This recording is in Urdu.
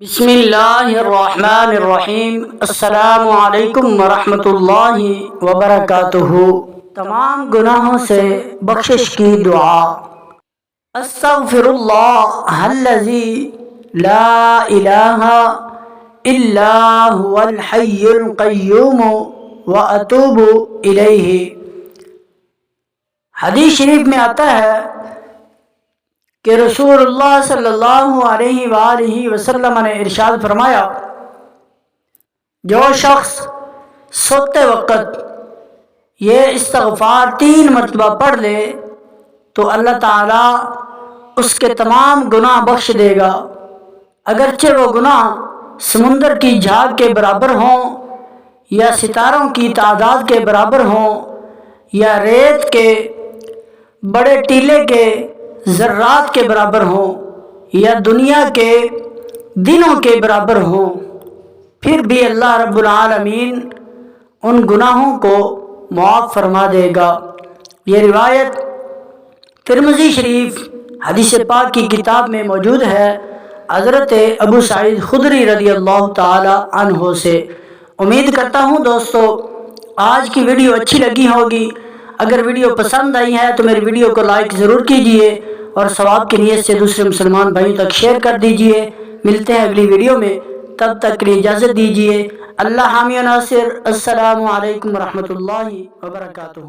بسم اللہ الرحمن الرحیم۔ السلام علیکم ورحمۃ اللہ وبرکاتہ۔ تمام گناہوں سے بخشش کی دعا۔ استغفر اللہ الذی لا الہ الا هو الحی القیوم واتوب الیہ۔ حدیث شریف میں آتا ہے کہ رسول اللہ صلی اللہ علیہ وآلہ وسلم نے ارشاد فرمایا، جو شخص سوتے وقت یہ استغفار 3 مرتبہ پڑھ لے تو اللہ تعالیٰ اس کے تمام گناہ بخش دے گا، اگرچہ وہ گناہ سمندر کی جھاگ کے برابر ہوں یا ستاروں کی تعداد کے برابر ہوں یا ریت کے بڑے ٹیلے کے ذرات کے برابر ہوں یا دنیا کے دنوں کے برابر ہوں، پھر بھی اللہ رب العالمین ان گناہوں کو معاف فرما دے گا۔ یہ روایت ترمذی شریف حدیث پاک کی کتاب میں موجود ہے، حضرت ابو سعید خدری رضی اللہ تعالی عنہ سے۔ امید کرتا ہوں دوستو آج کی ویڈیو اچھی لگی ہوگی۔ اگر ویڈیو پسند آئی ہے تو میری ویڈیو کو لائک ضرور کیجئے اور ثواب کی نیت سے دوسرے مسلمان بھائیوں تک شیئر کر دیجئے۔ ملتے ہیں اگلی ویڈیو میں، تب تک کے لیے اجازت دیجئے۔ اللہ حامی و ناصر۔ السلام علیکم ورحمۃ اللہ وبرکاتہ۔